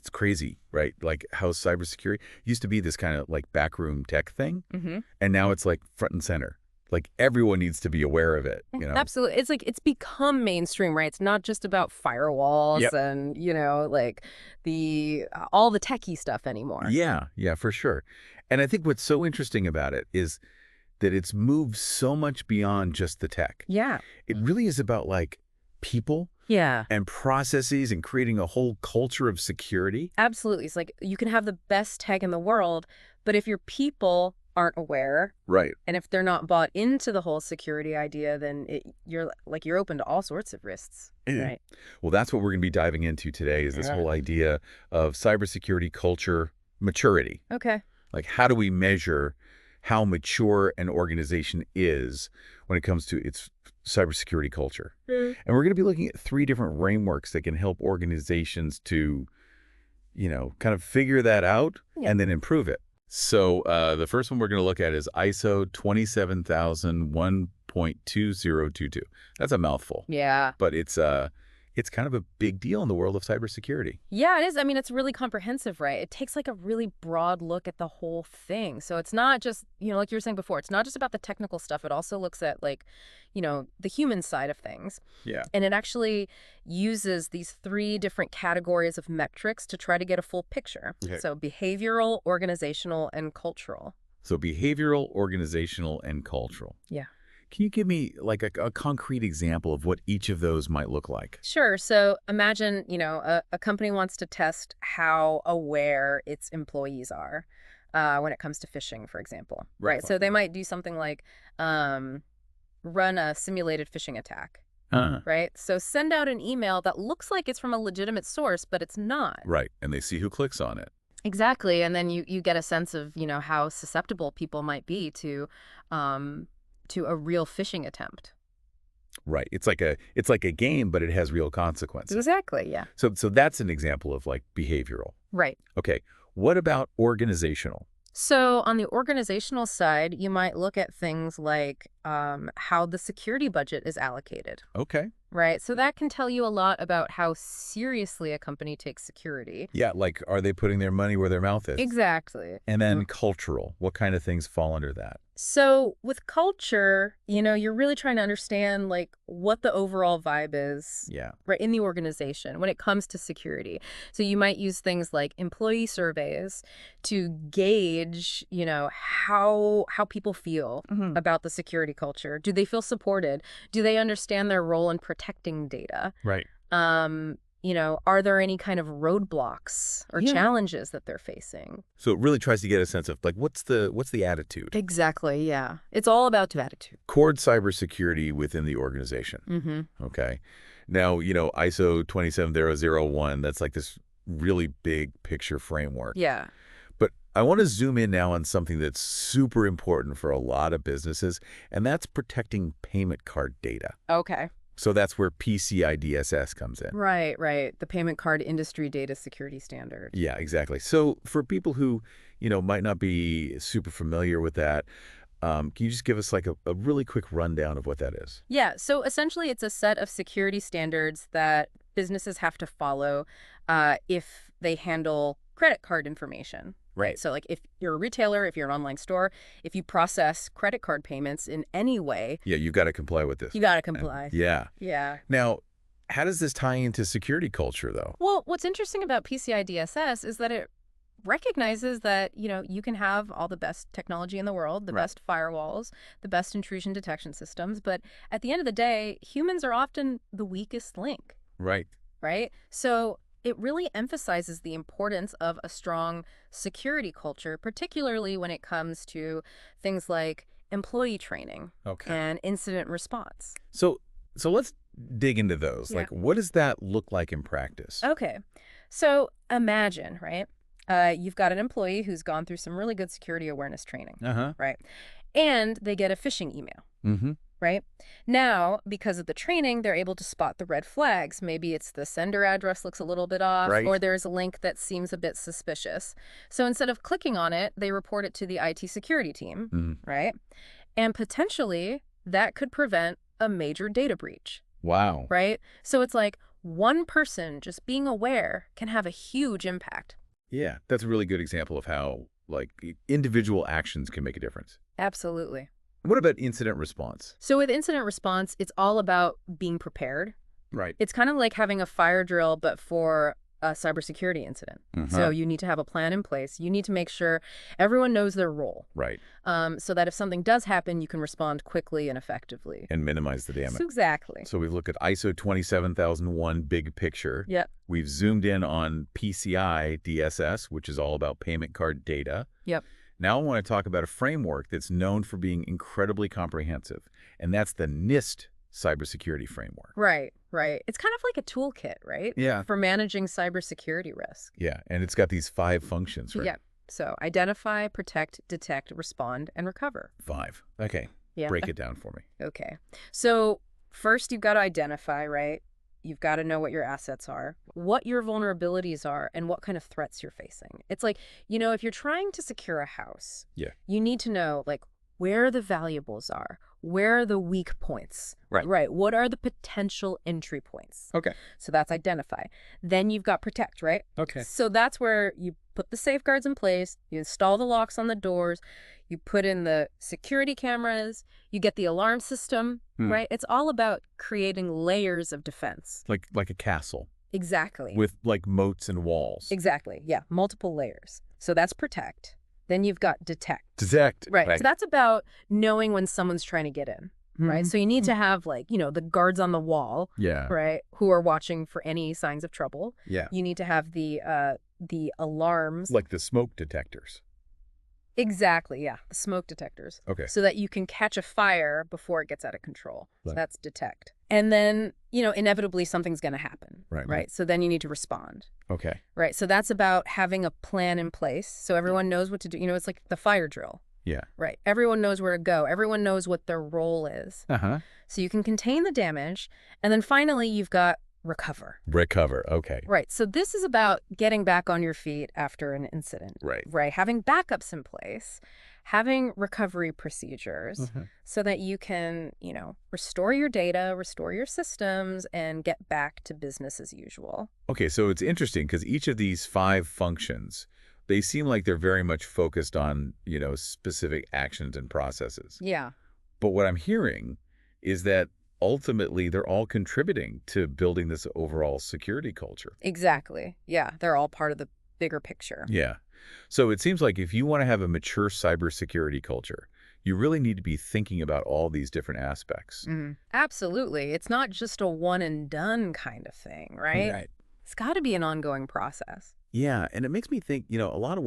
It's crazy, right? Like how cybersecurity used to be this kind of like backroom tech thing, and now it's like front and center. Like everyone needs to be aware of it, Yeah, you know? absolutely. It's like it's become mainstream, right? It's not just about firewalls Yep. and, like the all the techie stuff anymore. Yeah, yeah, for sure. And I think what's so interesting about it is that it's moved so much beyond just the tech. Yeah. It really is about like people Yeah. and processes and creating a whole culture of security. Absolutely. It's like you can have the best tech in the world, but if your people aren't aware Right. and if they're not bought into the whole security idea, then you're open to all sorts of risks, Yeah. right? Well, that's what we're going to be diving into today is this whole idea of cybersecurity culture maturity. Okay. Like, how do we measure how mature an organization is when it comes to its cybersecurity culture? Mm. And we're going to be looking at 3 different frameworks that can help organizations to, kind of figure that out Yeah. and then improve it. So the first one we're going to look at is ISO 27001.2022. That's a mouthful, Yeah. but it's kind of a big deal in the world of cybersecurity. Yeah, it is. I mean, it's really comprehensive, right? It takes like a really broad look at the whole thing. So it's not just, like you were saying before, it's not just about the technical stuff. It also looks at like, the human side of things. Yeah. And it actually uses these 3 different categories of metrics to try to get a full picture. Okay. So behavioral, organizational, and cultural. So behavioral, organizational, and cultural. Yeah. Can you give me like a concrete example of what each of those might look like? Sure. So imagine, a company wants to test how aware its employees are when it comes to phishing, for example. Right. So they might do something like run a simulated phishing attack. Right. So send out an email that looks like it's from a legitimate source, but it's not. Right. And they see who clicks on it. Exactly. And then you get a sense of, how susceptible people might be to a real phishing attempt. Right. It's like a game, but it has real consequences. Exactly. Yeah. So that's an example of like behavioral. Right. Okay. What about organizational? So on the organizational side, you might look at things like how the security budget is allocated. Okay. Right. So that can tell you a lot about how seriously a company takes security. Yeah, like are they putting their money where their mouth is? Exactly. And then cultural. What kind of things fall under that? So with culture, you're really trying to understand like what the overall vibe is, Yeah. right, in the organization when it comes to security. So you might use things like employee surveys to gauge, how people feel about the security culture. Do they feel supported? Do they understand their role in protecting data? Right. Are there any kind of roadblocks or challenges that they're facing? So it really tries to get a sense of like what's the attitude? Exactly, yeah. It's all about attitude. Core cybersecurity within the organization. Okay. Now, ISO 27001, that's like this really big picture framework. Yeah. But I want to zoom in now on something that's super important for a lot of businesses, and that's protecting payment card data. Okay. So that's where PCI DSS comes in. Right, right. The payment card industry data security standard. Yeah, exactly. So for people who, might not be super familiar with that, can you just give us like a really quick rundown of what that is? Yeah, so essentially it's a set of security standards that businesses have to follow if they handle credit card information. Right. So like if you're a retailer, if you're an online store, if you process credit card payments in any way. Yeah, you've got to comply with this. You got to comply. Yeah. Yeah. Now, how does this tie into security culture, though? Well, what's interesting about PCI DSS is that it recognizes that, you can have all the best technology in the world, the best firewalls, the best intrusion detection systems. But at the end of the day, humans are often the weakest link. Right. Right. So it really emphasizes the importance of a strong security culture, particularly when it comes to things like employee training and incident response. So let's dig into those. Yeah. Like, what does that look like in practice? Okay. So imagine, right, you've got an employee who's gone through some really good security awareness training, right? And they get a phishing email. Right? Now, because of the training, they're able to spot the red flags. Maybe it's the sender address looks a little bit off, or there's a link that seems a bit suspicious. So instead of clicking on it, they report it to the IT security team, right? And potentially that could prevent a major data breach. Wow. Right? So it's like, one person just being aware can have a huge impact. Yeah, that's a really good example of how, like, individual actions can make a difference. Absolutely. What about incident response? So with incident response, it's all about being prepared. Right. It's kind of like having a fire drill, but for a cybersecurity incident. So you need to have a plan in place. You need to make sure everyone knows their role. Right. So that if something does happen, you can respond quickly and effectively. And minimize the damage. So exactly. So we've looked at ISO 27001 big picture. Yep. We've zoomed in on PCI DSS, which is all about payment card data. Yep. Now I want to talk about a framework that's known for being incredibly comprehensive, and that's the NIST cybersecurity framework. Right, right. It's kind of like a toolkit, right? Yeah. For managing cybersecurity risk. Yeah, and it's got these 5 functions, right? Yeah. So identify, protect, detect, respond, and recover. 5. Okay. Yeah. Break it down for me. Okay. So first you've got to identify, right? You've got to know what your assets are, what your vulnerabilities are, and what kind of threats you're facing. It's like, if you're trying to secure a house, you need to know, like, where the valuables are, where are the weak points, right? What are the potential entry points? Okay. So that's identify. Then you've got protect, right? Okay. So that's where you put the safeguards in place, you install the locks on the doors, you put in the security cameras, you get the alarm system, right? It's all about creating layers of defense. Like a castle. Exactly. With, like, moats and walls. Exactly. Yeah. Multiple layers. So that's protect. Then you've got detect. Detect. Right. So that's about knowing when someone's trying to get in. Right. So you need to have, like, the guards on the wall. Yeah. Right. Who are watching for any signs of trouble. Yeah. You need to have the alarms. Like the smoke detectors. Exactly. Yeah. The smoke detectors. Okay. So that you can catch a fire before it gets out of control. Right. So that's detect. And then, inevitably something's going to happen. Right. So then you need to respond. Okay. Right. So that's about having a plan in place so everyone knows what to do. It's like the fire drill. Yeah. Right. Everyone knows where to go. Everyone knows what their role is. So you can contain the damage. And then finally, you've got recover. Recover. Okay. Right. So this is about getting back on your feet after an incident. Right. Right. Having backups in place, having recovery procedures so that you can, restore your data, restore your systems, and get back to business as usual. Okay. So it's interesting because each of these 5 functions, they seem like they're very much focused on, specific actions and processes. Yeah. But what I'm hearing is that ultimately they're all contributing to building this overall security culture. Exactly. Yeah. They're all part of the bigger picture. Yeah. So it seems like if you want to have a mature cybersecurity culture, you really need to be thinking about all these different aspects. Absolutely. It's not just a one and done kind of thing, right? Right. It's got to be an ongoing process. Yeah. And it makes me think, a lot of